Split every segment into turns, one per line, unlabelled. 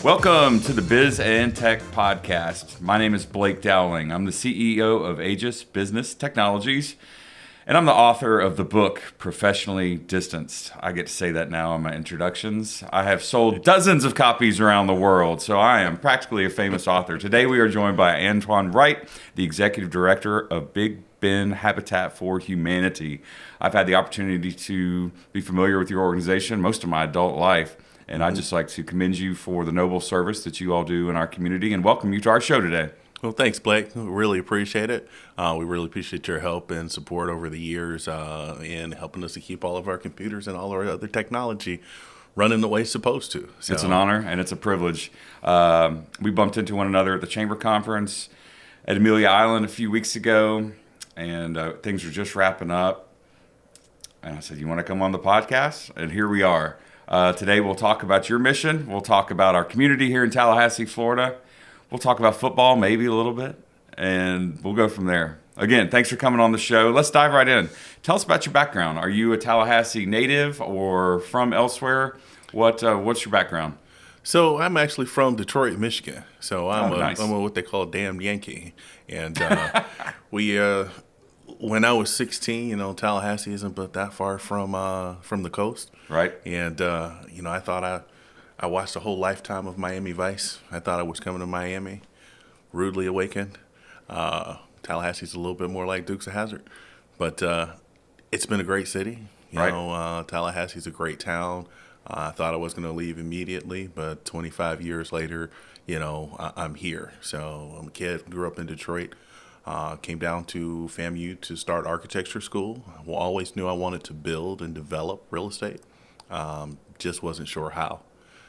Welcome to the Biz and Tech Podcast. My name is Blake Dowling. I'm the CEO of Aegis Business Technologies, and I'm the author of the book, Professionally Distanced. I get to say that now in my introductions. I have sold dozens of copies around the world, so I am practically a famous author. Today we are joined by Antoine Wright, the Executive Director of Big Bend Habitat for Humanity. I've had the opportunity to be familiar with your organization most of my adult life, and I'd just like to commend you for the noble service that you all do in our community and welcome you to our show today.
Well, thanks, Blake. We really appreciate it. We really appreciate your help and support over the years in helping us to keep all of our computers and all our other technology running the way it's supposed to. So.
It's an honor and it's a privilege. We bumped into one another at the Chamber Conference at Amelia Island a few weeks ago, and things were just wrapping up. And I said, you want to come on the podcast? And here we are. Today we'll talk about your mission. We'll talk about our community here in Tallahassee, Florida. We'll talk about football, maybe a little bit, and we'll go from there. Again, thanks for coming on the show. Let's dive right in. Tell us about your background. Are you a Tallahassee native or from elsewhere? What's your background?
So I'm actually from Detroit, Michigan. So I'm
nice.
I'm what they call a damn Yankee. And when I was 16, Tallahassee isn't but that far from the coast.
Right.
And I thought I watched a whole lifetime of Miami Vice. I thought I was coming to Miami, rudely awakened. Tallahassee's a little bit more like Dukes of Hazzard, but it's been a great city. Tallahassee's a great town. I thought I was going to leave immediately, but 25 years later, I'm here. So I'm a kid, grew up in Detroit, came down to FAMU to start architecture school. I always knew I wanted to build and develop real estate, just wasn't sure how.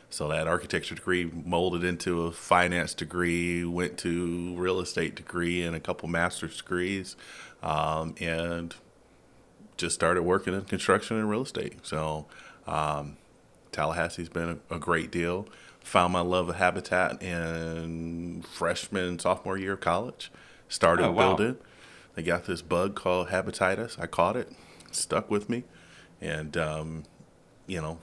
So that architecture degree molded into a finance degree, went to real estate degree and a couple master's degrees, and just started working in construction and real estate. So Tallahassee's been a great deal. Found my love of Habitat in freshman, sophomore year of college. Started building. They got this bug called habititis. I caught it, stuck with me, and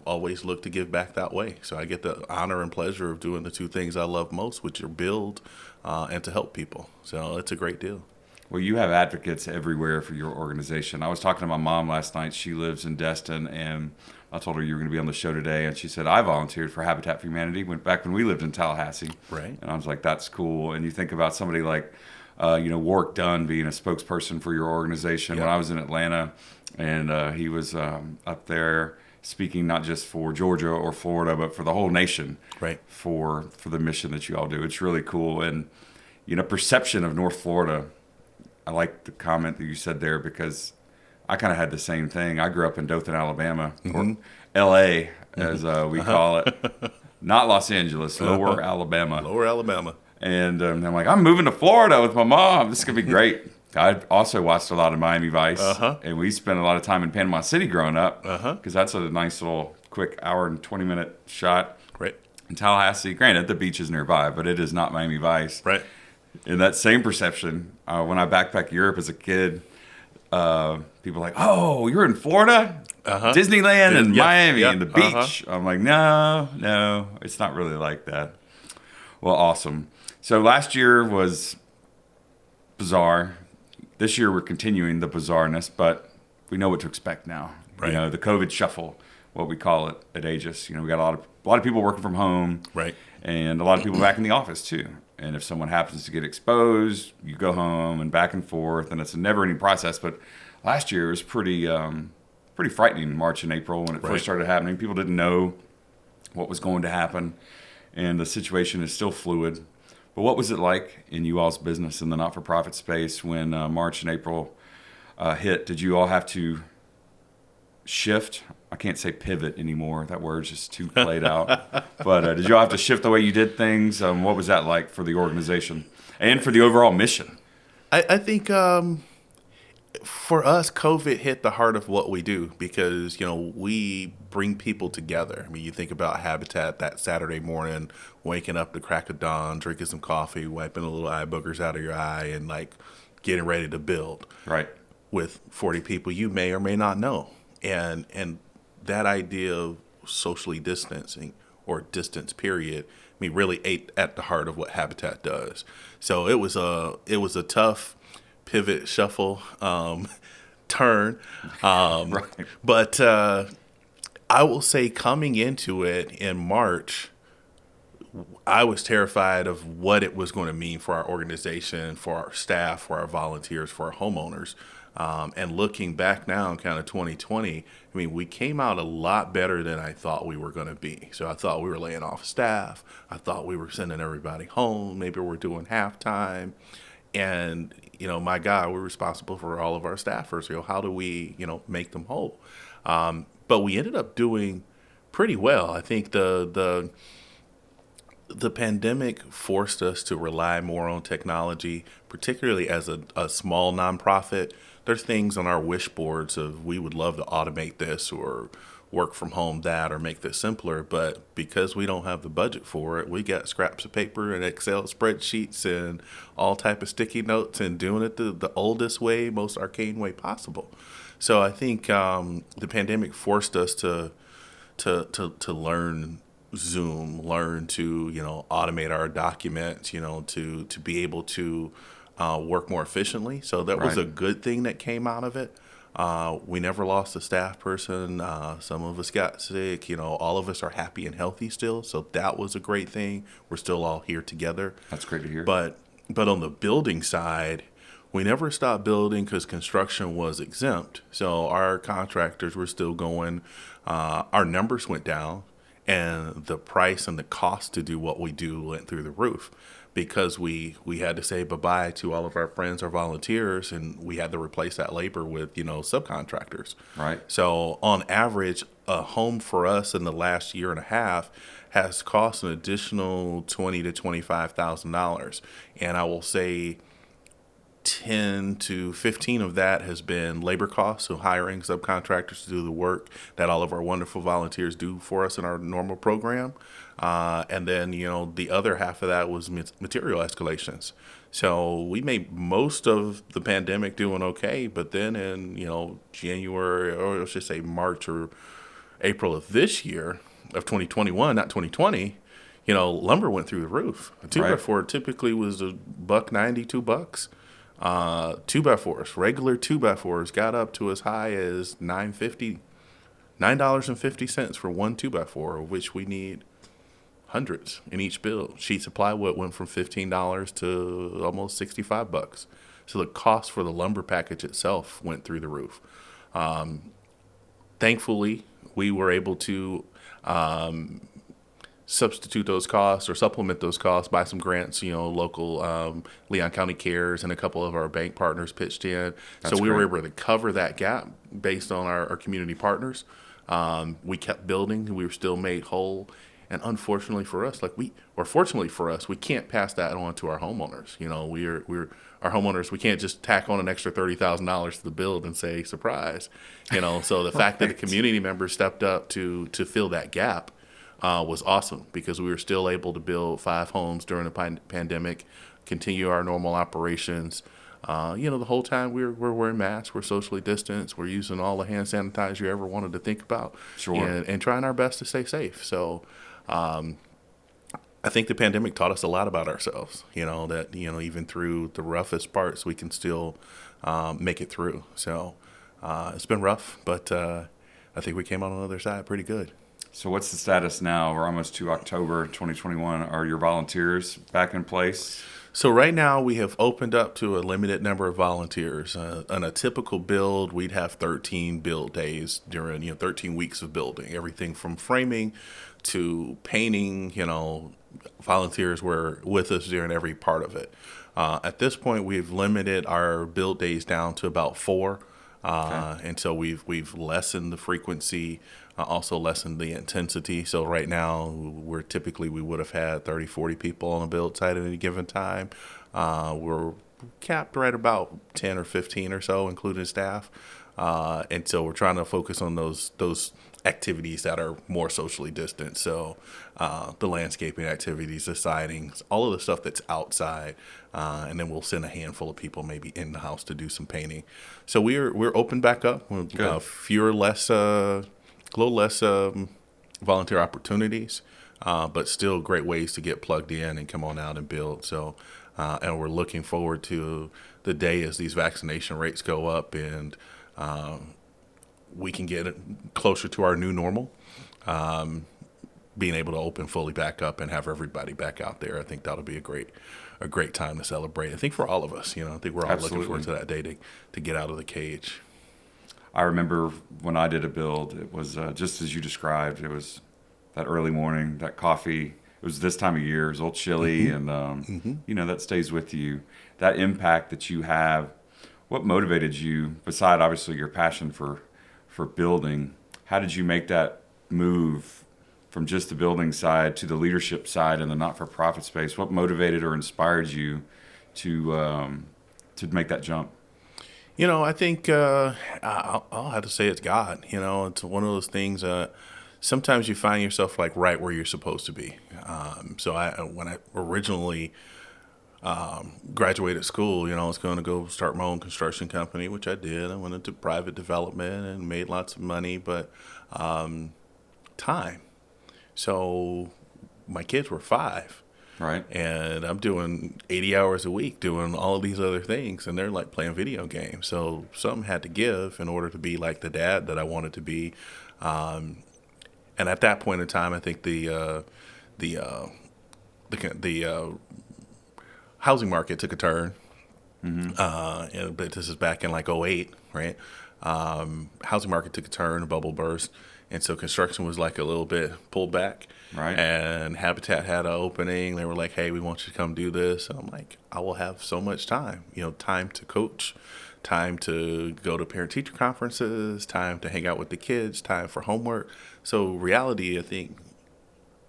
always look to give back that way. So I get the honor and pleasure of doing the two things I love most, which are build and to help people. So it's a great deal.
Well, you have advocates everywhere for your organization. I was talking to my mom last night. She lives in Destin, and I told her you were going to be on the show today, and she said, I volunteered for Habitat for Humanity back when we lived in Tallahassee.
Right.
And I was like, that's cool. And you think about somebody like, Warwick Dunn being a spokesperson for your organization.
Yep.
When I was in Atlanta, and he was up there speaking not just for Georgia or Florida, but for the whole nation,
right?
For the mission that you all do. It's really cool. And, perception of North Florida, I like the comment that you said there because I kind of had the same thing. I grew up in Dothan, Alabama, or L.A., as we call it. Not Los Angeles, Lower Alabama.
Lower Alabama.
And I'm like, I'm moving to Florida with my mom. This is going to be great. I also watched a lot of Miami Vice, and we spent a lot of time in Panama City growing up because that's a nice little quick hour and 20-minute shot.
Right.
In Tallahassee, granted, the beach is nearby, but it is not Miami Vice.
Right.
In that same perception, when I backpacked Europe as a kid, people are like, oh, you're in Florida? Disneyland and Miami and the beach. I'm like, no, it's not really like that. Well, awesome. So last year was bizarre. This year we're continuing the bizarreness, but we know what to expect now.
Right.
The COVID shuffle, what we call it at Aegis. We got a lot of people working from home,
right,
and a lot of people back in the office too. And if someone happens to get exposed, you go home and back and forth, and it's a never-ending process. But last year was pretty frightening in March and April when it first started happening. People didn't know what was going to happen, and the situation is still fluid. But what was it like in you all's business in the not-for-profit space when March and April hit? Did you all have to shift? I can't say pivot anymore. That word's just too played out. But did you all have to shift the way you did things? What was that like for the organization and for the overall mission?
I think for us, COVID hit the heart of what we do because, we bring people together. I mean, you think about Habitat that Saturday morning, waking up the crack of dawn, drinking some coffee, wiping the little eye boogers out of your eye, and getting ready to build.
Right.
With 40 people you may or may not know. And that idea of socially distancing or distance period mean, really ate at the heart of what Habitat does. So it was a tough pivot, shuffle, turn.
Right.
But I will say coming into it in March, I was terrified of what it was going to mean for our organization, for our staff, for our volunteers, for our homeowners. And looking back now in kind of 2020, I mean, we came out a lot better than I thought we were going to be. So I thought we were laying off staff. I thought we were sending everybody home. Maybe we're doing halftime. And, my God, we're responsible for all of our staffers. How do we, make them whole? But we ended up doing pretty well. I think the pandemic forced us to rely more on technology, particularly as a small nonprofit. There's things on our wish boards of we would love to automate this or work from home that or make this simpler, but because we don't have the budget for it, we got scraps of paper and Excel spreadsheets and all type of sticky notes and doing it the oldest way, most arcane way possible. So I think the pandemic forced us to learn Zoom, learn to automate our documents, to be able to work more efficiently. So that was
Right.
a good thing that came out of it. We never lost a staff person. Some of us got sick. All of us are happy and healthy still. So that was a great thing. We're still all here together.
That's great to hear.
But on the building side, we never stopped building because construction was exempt. So our contractors were still going. Our numbers went down, and the price and the cost to do what we do went through the roof because we had to say bye-bye to all of our friends, our volunteers, and we had to replace that labor with, subcontractors.
Right.
So on average, a home for us in the last year and a half has cost an additional $20,000 to $25,000. And I will say 10 to 15 of that has been labor costs, so hiring subcontractors to do the work that all of our wonderful volunteers do for us in our normal program. And then, the other half of that was material escalations. So we made most of the pandemic doing okay, but then in, January, or let's just say March or April of this year, of 2021, not 2020, lumber went through the roof. A two by
Right.
four typically was $1.90, $2. Two by fours, regular two by fours got up to as high as $9.50 for one two by four, of which we need hundreds in each build. Sheets of plywood went from $15 to almost $65. So the cost for the lumber package itself went through the roof. Thankfully, we were able to substitute those costs or supplement those costs by some grants. Local Leon County Cares and a couple of our bank partners pitched in.
That's
So we were
great.
able to cover that gap based on our community partners. We kept building and we were still made whole. And unfortunately for us, fortunately for us, we can't pass that on to our homeowners. We're our homeowners. We can't just tack on an extra $30,000 to the build and say surprise. So the fact that the
Right.
community members stepped up to fill that gap was awesome because we were still able to build 5 homes during the pandemic, continue our normal operations. The whole time we're wearing masks, we're socially distanced, we're using all the hand sanitizer you ever wanted to think about,
Sure.
and trying our best to stay safe. So I think the pandemic taught us a lot about ourselves, that, even through the roughest parts, we can still make it through. So it's been rough, but I think we came out on the other side pretty good.
So what's the status now? We're almost to October 2021. Are your volunteers back in place?
So right now we have opened up to a limited number of volunteers. On a typical build, we'd have 13 build days during 13 weeks of building. Everything from framing to painting. Volunteers were with us during every part of it. At this point, we've limited our build days down to about 4.
Okay.
And so we've lessened the frequency, also lessened the intensity. So right now, we would have had 30, 40 people on a build site at any given time. We're capped right about 10 or 15 or so, including staff. And so we're trying to focus on those activities that are more socially distant. So the landscaping activities, the sidings, all of the stuff that's outside. And then we'll send a handful of people maybe in the house to do some painting. So we're open back up with
Good.
a little less volunteer opportunities. but still great ways to get plugged in and come on out and build. So, and we're looking forward to the day as these vaccination rates go up and we can get closer to our new normal. Being able to open fully back up and have everybody back out there, I think that'll be a great time to celebrate. I think for all of us, I think we're all
Absolutely.
looking forward to that day to get out of the cage.
I remember when I did a build, it was just as you described. It was that early morning, that coffee. It was this time of year. It was a little chilly, and that stays with you. That impact that you have. What motivated you, beside obviously your passion for building? How did you make that move from just the building side to the leadership side and the not-for-profit space? What motivated or inspired you to make that jump?
I think I'll have to say it's God. It's one of those things. Sometimes you find yourself like right where you're supposed to be. So when I originally graduated school, I was going to go start my own construction company, which I did. I went into private development and made lots of money, but time. So my kids were 5.
Right.
And I'm doing 80 hours a week doing all of these other things, and they're like playing video games. So something had to give in order to be like the dad that I wanted to be. And at that point in time, I think the housing market took a turn. But this is back in like '08, right? Housing market took a turn, a bubble burst. And so construction was like a little bit pulled back.
Right.
And Habitat had an opening. They were like, hey, we want you to come do this. And I'm like, I will have so much time. Time to coach, time to go to parent-teacher conferences, time to hang out with the kids, time for homework. So reality, I think,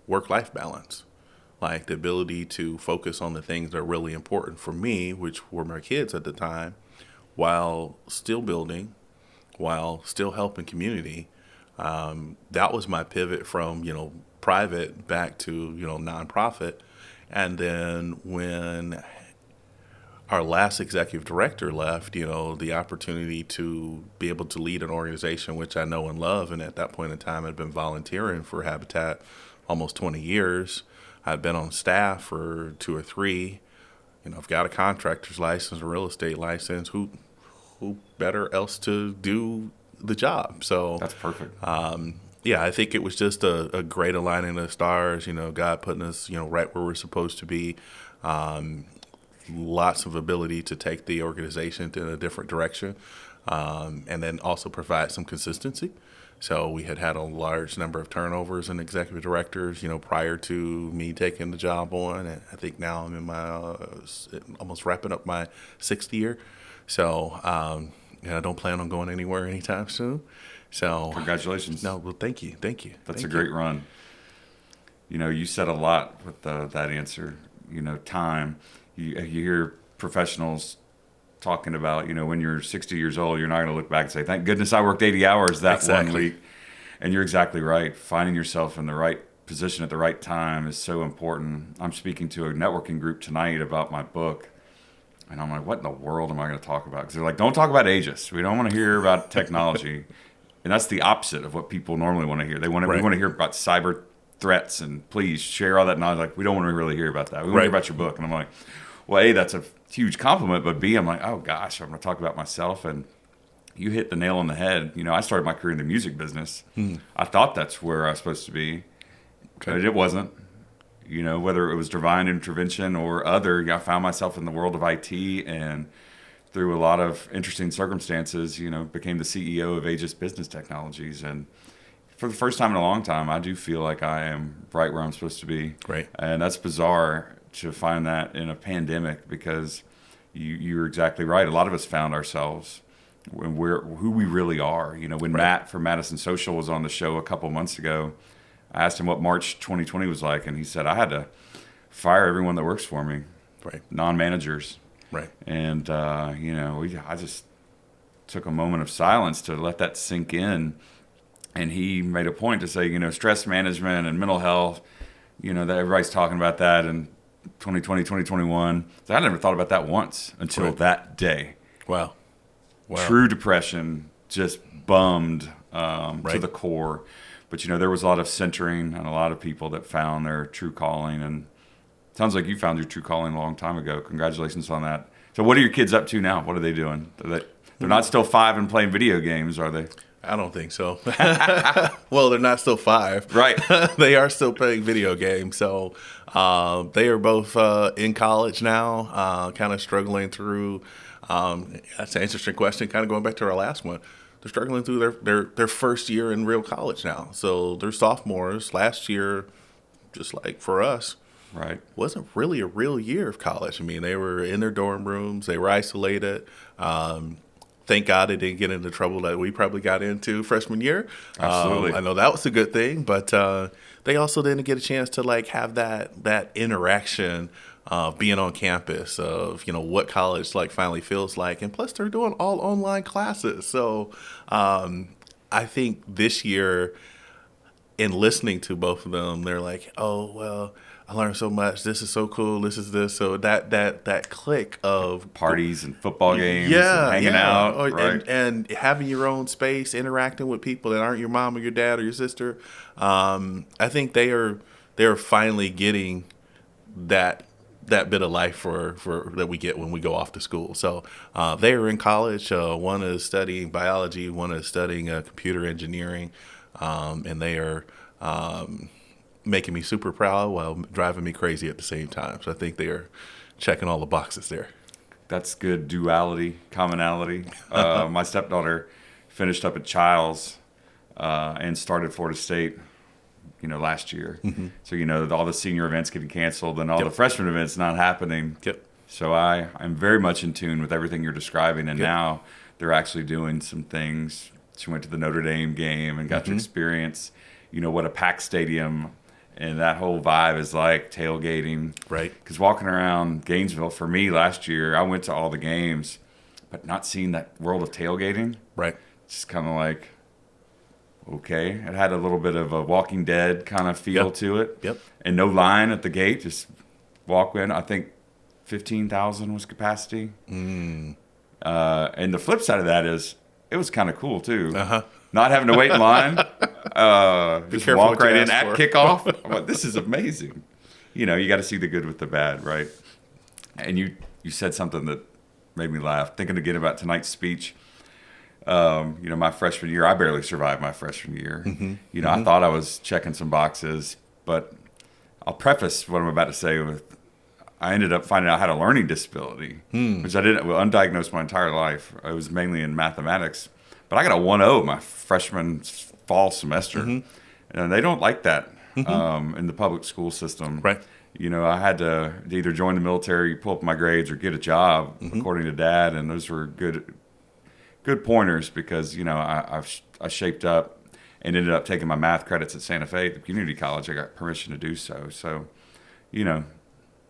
work-life balance. Like the ability to focus on the things that are really important for me, which were my kids at the time, while still building, while still helping community. That was my pivot from, private back to, nonprofit. And then when our last executive director left, the opportunity to be able to lead an organization, which I know and love. And at that point in time, I'd been volunteering for Habitat almost 20 years. I'd been on staff for 2 or 3. I've got a contractor's license, a real estate license. Who better else to do the job? So
That's perfect.
I think it was just a great aligning of the stars, God putting us, right where we're supposed to be. Lots of ability to take the organization in a different direction, and then also provide some consistency. So we had a large number of turnovers in executive directors, prior to me taking the job on. And I think now I'm in my almost wrapping up my 6th year. So I don't plan on going anywhere anytime soon. So
Congratulations.
No, well, thank you.
That's a great run. You said a lot with that answer. Time. You hear professionals talking about, when you're 60 years old, you're not going to look back and say, thank goodness I worked 80 hours that one week. And you're exactly right. Finding yourself in the right position at the right time is so important. I'm speaking to a networking group tonight about my book. And I'm like, what in the world am I going to talk about? Because they're like, don't talk about Aegis. We don't want to hear about technology. And that's the opposite of what people normally want to hear. We want to hear about cyber threats and please share all that knowledge. Like, we don't want to really hear about that. We want to hear about your book. And I'm like, well, A, that's a huge compliment. But B, I'm like, oh, gosh, I'm going to talk about myself. And you hit the nail on the head. I started my career in the music business. I thought that's where I was supposed to be. But it wasn't. Whether it was divine intervention or other, I found myself in the world of IT, and through a lot of interesting circumstances, became the CEO of Aegis Business Technologies. And for the first time in a long time, I do feel like I am right where I'm supposed to be.
Right.
And that's bizarre to find that in a pandemic, because you're exactly right. A lot of us found ourselves when who we really are. When Matt from Madison Social was on the show a couple months ago, I asked him what March 2020 was like, and he said, I had to fire everyone that works for me, non-managers.
Right.
And, I just took a moment of silence to let that sink in. And he made a point to say, stress management and mental health, that everybody's talking about that in 2020, 2021. So I never thought about that once until that day.
Wow.
True depression, just bummed, to the core. But, there was a lot of centering and a lot of people that found their true calling. And it sounds like you found your true calling a long time ago. Congratulations on that. So what are your kids up to now? What are they doing? They're not still 5 and playing video games, are they?
I don't think so. Well, they're not still 5.
Right.
They are still playing video games. So they are both in college now, kind of struggling through. That's an interesting question, kind of going back to our last one. They're struggling through their first year in real college now. So they're sophomores. Last year, just like for us,
right,
wasn't really a real year of college. I mean, they were in their dorm rooms. They were isolated. Thank God they didn't get into trouble that we probably got into freshman year.
Absolutely.
I know that was a good thing, but they also didn't get a chance to have that interaction being on campus of what college finally feels like, and plus they're doing all online classes. So I think this year, in listening to both of them, they're like, oh well, I learned so much. This is so cool. This is this. So that click of
parties and football games, and hanging out, right?
and having your own space, interacting with people that aren't your mom or your dad or your sister. I think they're finally getting that bit of life for that we get when we go off to school. So they are in college. One is studying biology. One is studying computer engineering, and they are making me super proud while driving me crazy at the same time. So I think they are checking all the boxes there.
That's good duality, commonality. My stepdaughter finished up at Childs and started Florida State, last year. Mm-hmm. So, all the senior events getting canceled and all the freshman events not happening.
Yep.
So I'm very much in tune with everything you're describing. And now they're actually doing some things. She went to the Notre Dame game and got to experience, what a packed stadium and that whole vibe is like, tailgating.
Right.
Because walking around Gainesville, for me last year, I went to all the games, but not seeing that world of tailgating.
Right.
Just kind of like, okay. It had a little bit of a Walking Dead kind of feel to it.
Yep.
And no line at the gate, just walk in. I think 15,000 was capacity. And the flip side of that is, it was kind of cool too. Not having to wait in line. Just walk right in at kickoff. I'm like, this is amazing. You got to see the good with the bad, right? And you said something that made me laugh. Thinking again about tonight's speech. My freshman year, I barely survived my freshman year. I thought I was checking some boxes, but I'll preface what I'm about to say with, I ended up finding out I had a learning disability, which I didn't, undiagnosed my entire life. I was mainly in mathematics, but I got a 1.0 my freshman fall semester, and they don't like that in the public school system.
Right.
I had to either join the military, pull up my grades, or get a job, according to Dad, and those were good pointers because I shaped up and ended up taking my math credits at Santa Fe at the community college. I got permission to do so. So,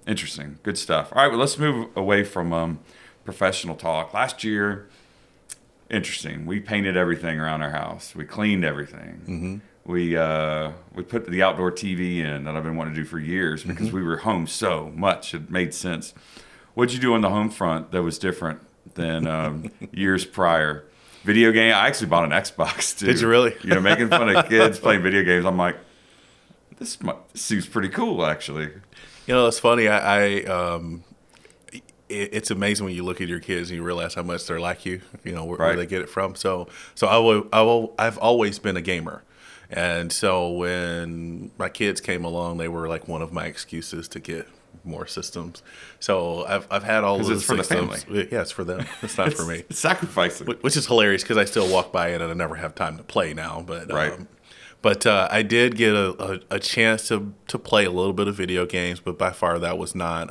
interesting, good stuff. All right, well, let's move away from professional talk. Last year, interesting. We painted everything around our house. We cleaned everything. We put the outdoor TV in that I've been wanting to do for years because we were home so much. It made sense. What'd you do on the home front that was different than years prior? Video game. I actually bought an Xbox too.
Did you really?
Making fun of kids playing video games. I'm like, this seems pretty cool, actually.
It's funny. It's amazing when you look at your kids and you realize how much they're like you. Where they get it from. So I've always been a gamer, and so when my kids came along, they were like one of my excuses to get more systems. So I've had all of the systems.
It's for the family.
Yeah, it's for them. It's not for me.
It's sacrificing.
Which is hilarious because I still walk by it and I never have time to play now. But
right.
But I did get a chance to play a little bit of video games, but by far that was not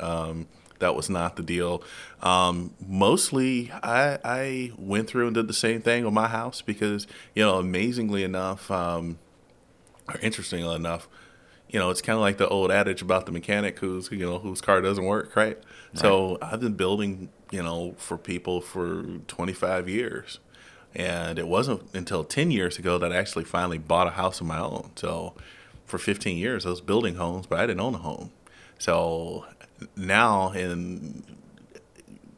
the deal. Mostly, I went through and did the same thing on my house because amazingly enough, or interestingly enough, it's kind of like the old adage about the mechanic whose car doesn't work, right? So I've been building for people for 25 years. And it wasn't until 10 years ago that I actually finally bought a house of my own. So for 15 years, I was building homes, but I didn't own a home. So now in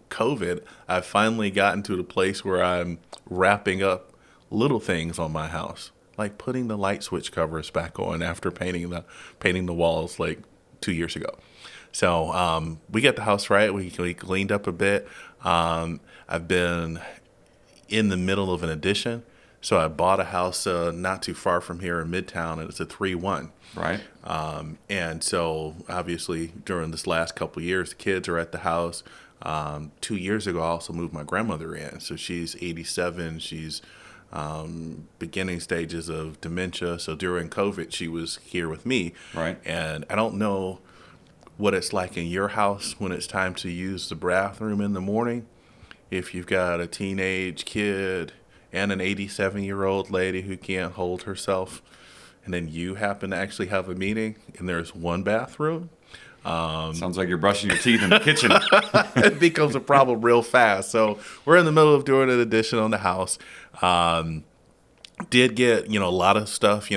COVID, I've finally gotten to the place where I'm wrapping up little things on my house, like putting the light switch covers back on after painting the walls like 2 years ago. So we got the house right. We cleaned up a bit. I've been in the middle of an addition. So I bought a house not too far from here in Midtown, and it's a 3-1.
Right.
And so obviously during this last couple of years, the kids are at the house. 2 years ago, I also moved my grandmother in. So she's 87. She's beginning stages of dementia. So during COVID, she was here with me.
Right.
And I don't know what it's like in your house when it's time to use the bathroom in the morning. If you've got a teenage kid and an 87-year-old lady who can't hold herself, and then you happen to actually have a meeting and there's one bathroom.
Sounds like you're brushing your teeth in the kitchen.
It becomes a problem real fast. So we're in the middle of doing an addition on the house. Did get, a lot of stuff,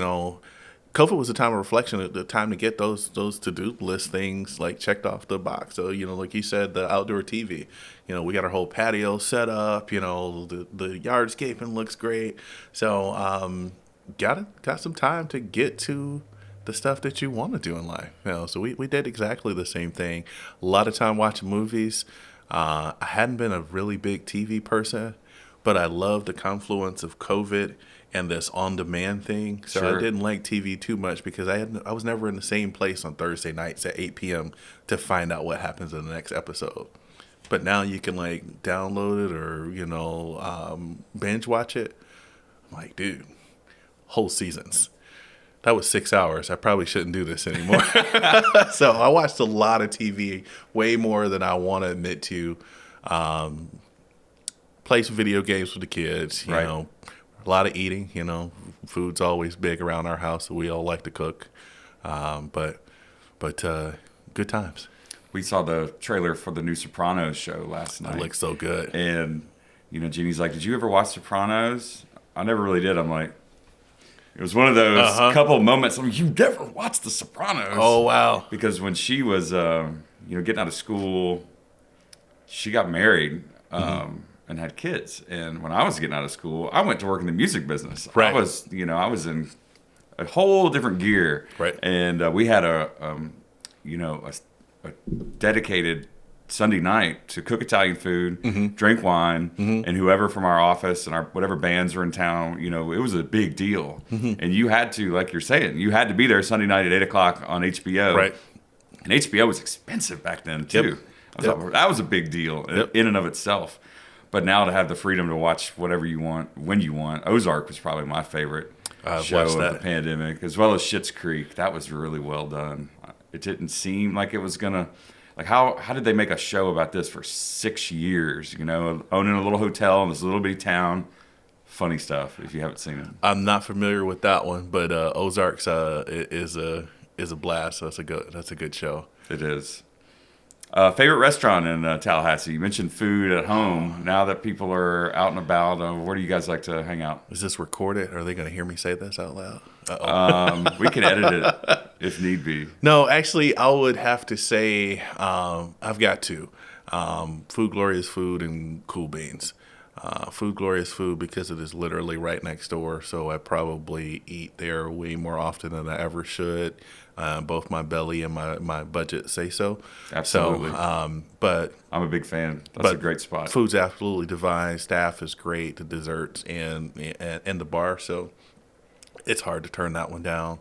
COVID was a time of reflection, the time to get those to-do list things like checked off the box. So, like you said, the outdoor TV, we got our whole patio set up, the yardscaping looks great. So, got some time to get to the stuff that you want to do in life. So we did exactly the same thing. A lot of time watching movies. I hadn't been a really big TV person, but I love the confluence of COVID and this on-demand thing. So
Sure.
I didn't like TV too much because I was never in the same place on Thursday nights at 8 p.m. to find out what happens in the next episode. But now you can like download it or, binge watch it. I'm like, dude, whole seasons. That was 6 hours. I probably shouldn't do this anymore. So I watched a lot of TV, way more than I want to admit to. Play some video games with the kids,
Right.
A lot of eating, food's always big around our house, so we all like to cook. But good times.
We saw the trailer for the new Sopranos show last night.
It looks so good.
And, Jeannie's like, did you ever watch Sopranos? I never really did. I'm like, it was one of those couple moments. I'm like, you never watched the Sopranos?
Oh, wow.
Because when she was, getting out of school, she got married and had kids. And when I was getting out of school, I went to work in the music business.
Right.
I was in a whole different gear.
Right.
And we had a dedicated Sunday night to cook Italian food, drink wine, and whoever from our office and our whatever bands were in town, it was a big deal. And you had to, like you're saying, you had to be there Sunday night at 8 o'clock on HBO.
Right.
And HBO was expensive back then too. That was a big deal in and of itself. But now to have the freedom to watch whatever you want, when you want. Ozark was probably my favorite show of the pandemic, as well as Schitt's Creek. That was really well done. It didn't seem like it was going to... Like, how did they make a show about this for 6 years, owning a little hotel in this little bitty town? Funny stuff, if you haven't seen it.
I'm not familiar with that one, but Ozarks is a blast. So that's a good show.
It is. Favorite restaurant in Tallahassee? You mentioned food at home. Now that people are out and about, where do you guys like to hang out?
Is this recorded? Are they going to hear me say this out loud?
We can edit it if need be.
No, actually, I would have to say I've got two. Food Glorious Food and Cool Beans. Food Glorious Food because it is literally right next door, so I probably eat there way more often than I ever should. Both my belly and my budget say so.
Absolutely.
So, but
I'm a big fan. That's a great spot.
Food's absolutely divine. Staff is great. The desserts and the bar. So it's hard to turn that one down.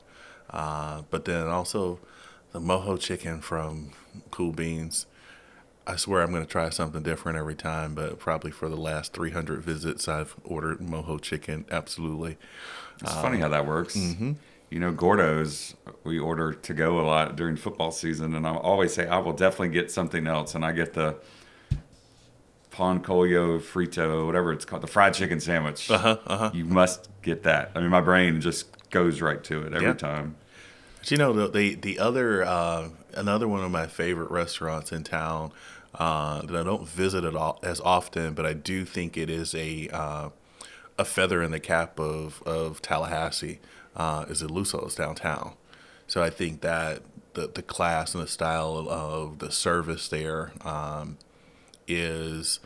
But then also the mojo chicken from Cool Beans. I swear I'm going to try something different every time, but probably for the last 300 visits, I've ordered mojo chicken. Absolutely.
It's funny how that works. Gordo's, we order to go a lot during football season, and I always say, I will definitely get something else. And I get the pancollo frito, whatever it's called, the fried chicken sandwich. You must get that. I mean, my brain just goes right to it every time.
But the other, another one of my favorite restaurants in town that I don't visit at all as often, but I do think it is a feather in the cap of Tallahassee, is Eluso's downtown. So I think that the class and the style of the service there is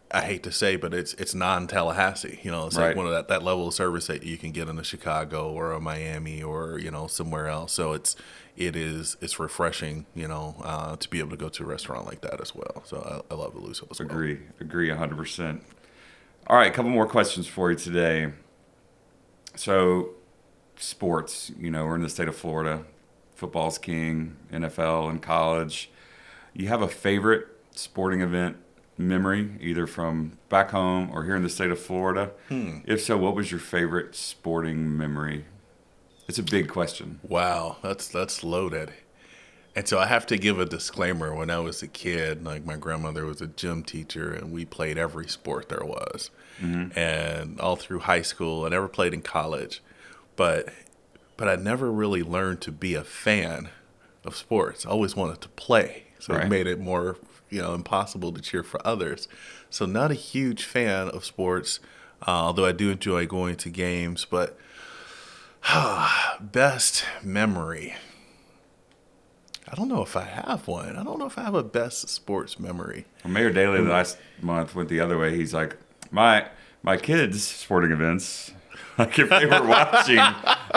I hate to say, but it's non-Tallahassee. It's like
Right.
one of that level of service that you can get in a Chicago or a Miami or somewhere else. So it's refreshing, to be able to go to a restaurant like that as well. So I love Eluso as well.
Agree 100%. All right, a couple more questions for you today. So, sports, we're in the state of Florida. Football's king, NFL and college. You have a favorite sporting event memory, either from back home or here in the state of Florida? If so, what was your favorite sporting memory? It's a big question.
Wow, that's loaded. And so I have to give a disclaimer. When I was a kid, like my grandmother was a gym teacher, and we played every sport there was, and all through high school. I never played in college, but I never really learned to be a fan of sports. I always wanted to play, so
Right.
it made it more impossible to cheer for others. So not a huge fan of sports, although I do enjoy going to games. But best memory. I don't know if I have one. I don't know if I have a best sports memory.
Well, Mayor Daley last month went the other way. He's like, my kids' sporting events, like if they were watching,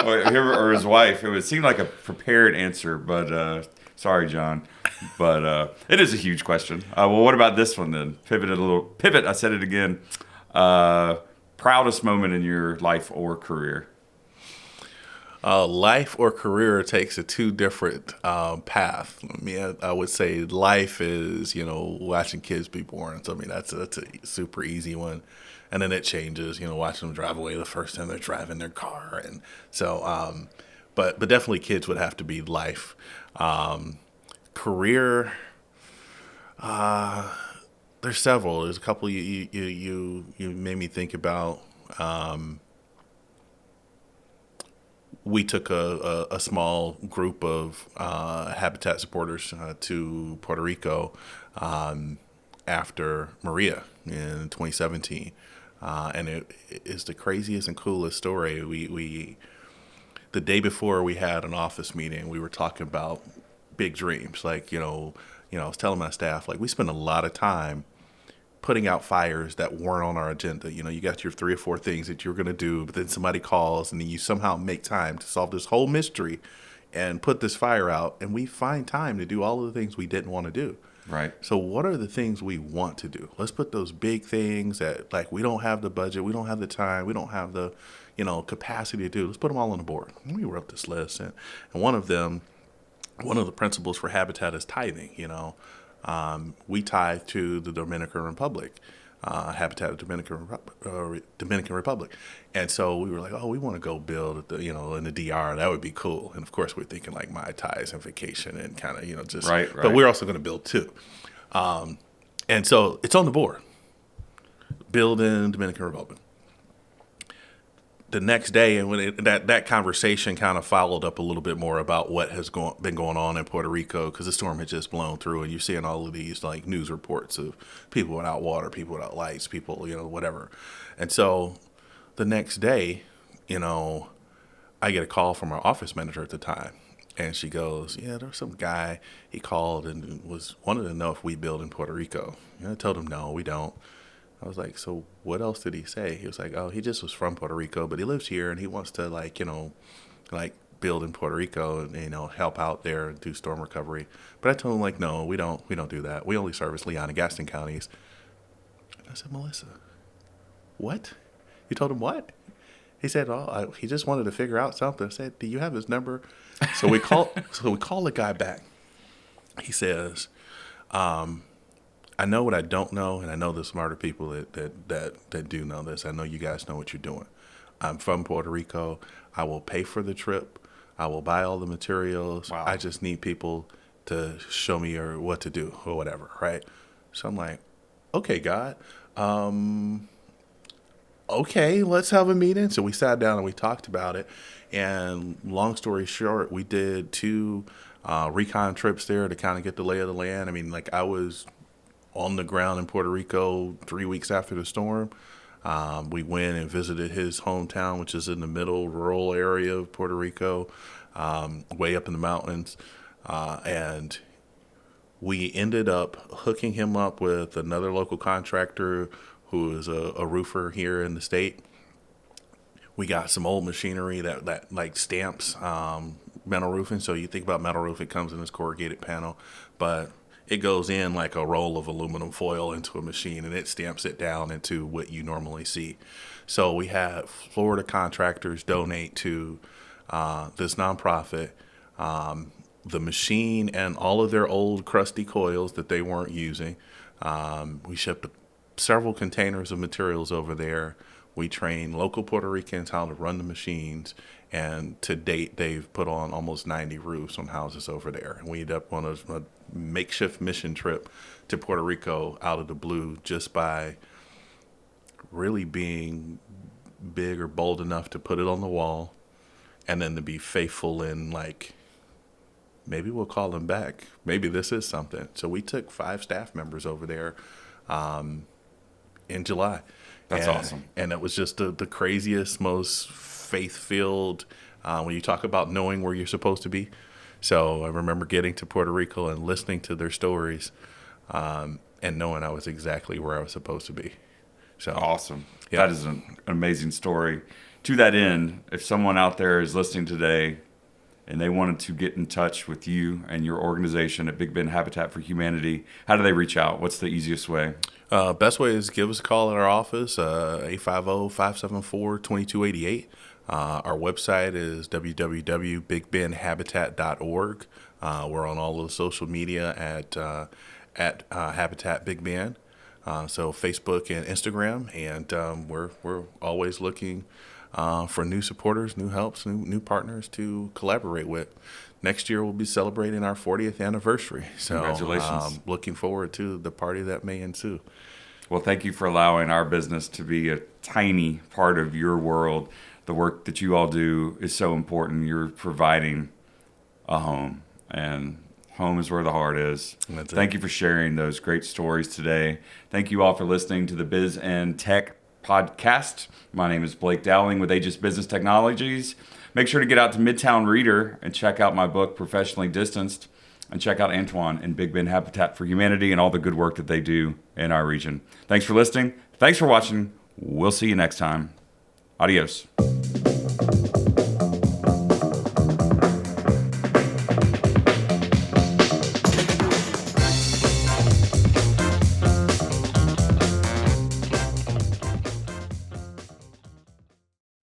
or his wife, it would seem like a prepared answer, but sorry, John. But it is a huge question. Well, what about this one then? Pivot, I said it again. Proudest moment in your life or career?
Life or career takes a two different path. I mean, I would say life is, watching kids be born. So, I mean, that's a super easy one. And then it changes, watching them drive away the first time they're driving their car. And so, but definitely kids would have to be life. Career, there's several. There's a couple you made me think about. We took a small group of Habitat supporters to Puerto Rico after Maria in 2017. And it is the craziest and coolest story. We the day before we had an office meeting, we were talking about big dreams. Like, I was telling my staff, like, we spend a lot of time putting out fires that weren't on our agenda. You got your 3 or 4 things that you're going to do, but then somebody calls and then you somehow make time to solve this whole mystery and put this fire out. And we find time to do all of the things we didn't want to do.
Right.
So what are the things we want to do? Let's put those big things that, like, we don't have the budget, we don't have the time, we don't have the, capacity to do. Let's put them all on the board. And we wrote this list. And one of the principles for Habitat is tithing, we tithe to the Dominican Republic, Habitat of Dominican Republic. And so we were like, oh, we want to go build at the, in the DR. That would be cool. And of course, we're thinking like Mai Tais and vacation and kind of, just,
Right.
But we're also going to build too. And so it's on the board. Build in Dominican Republic. The next day, and when that conversation kind of followed up a little bit more about what has been going on in Puerto Rico, because the storm had just blown through, and you're seeing all of these like news reports of people without water, people without lights, people, whatever. And so the next day, I get a call from our office manager at the time, and she goes, "Yeah, there was some guy, he called and wanted to know if we build in Puerto Rico." I told him, "No, we don't." I was like, "So what else did he say?" He was like, "Oh, he just was from Puerto Rico, but he lives here and he wants to build in Puerto Rico and, help out there and do storm recovery." But I told him, like, "No, we don't do that. We only service Leon and Gaston counties." I said, "Melissa, what? You told him what?" He said, "Oh, he just wanted to figure out something." I said, "Do you have his number?" So we call the guy back. He says, "I know what I don't know, and I know the smarter people that do know this. I know you guys know what you're doing. I'm from Puerto Rico. I will pay for the trip. I will buy all the materials.
Wow.
I just need people to show me or what to do or whatever, right?" So I'm like, "Okay, God. Okay, let's have a meeting." So we sat down and we talked about it. And long story short, we did 2 recon trips there to kind of get the lay of the land. I mean, like, I was on the ground in Puerto Rico 3 weeks after the storm. We went and visited his hometown, which is in the middle rural area of Puerto Rico, way up in the mountains. And We ended up hooking him up with another local contractor who is a roofer here in the state. We got some old machinery that like stamps metal roofing. So you think about metal roof, it comes in this corrugated panel, but it goes in like a roll of aluminum foil into a machine and it stamps it down into what you normally see. So we had Florida contractors donate to this nonprofit the machine and all of their old crusty coils that they weren't using. We shipped several containers of materials over there. We train local Puerto Ricans how to run the machines, and to date, they've put on almost 90 roofs on houses over there. And we ended up on a makeshift mission trip to Puerto Rico out of the blue just by really being big or bold enough to put it on the wall, and then to be faithful in, like, maybe we'll call them back. Maybe this is something. So we took 5 staff members over there in July.
That's awesome.
And it was just the craziest, most faith-filled, when you talk about knowing where you're supposed to be. So I remember getting to Puerto Rico and listening to their stories and knowing I was exactly where I was supposed to be. So
Awesome.
Yeah.
That is an amazing story. To that end, if someone out there is listening today and they wanted to get in touch with you and your organization at Big Bend Habitat for Humanity, how do they reach out? What's the easiest way?
Best way is give us a call at our office, 850-574-2288. Our website is www.bigbendhabitat.org. We're on all of the social media at Habitat Big Bend, so Facebook and Instagram, and we're always looking for new supporters, new helps, new partners to collaborate with. Next year, we'll be celebrating our 40th anniversary. So,
Congratulations.
Looking forward to the party that may ensue.
Well, thank you for allowing our business to be a tiny part of your world. The work that you all do is so important. You're providing a home, and home is where the heart is. Thank you for sharing those great stories today. Thank you all for listening to the Biz and Tech podcast. My name is Blake Dowling with Aegis Business Technologies. Make sure to get out to Midtown Reader and check out my book, Professionally Distanced, and check out Antoine and Big Bend Habitat for Humanity and all the good work that they do in our region. Thanks for listening. Thanks for watching. We'll see you next time. Adios.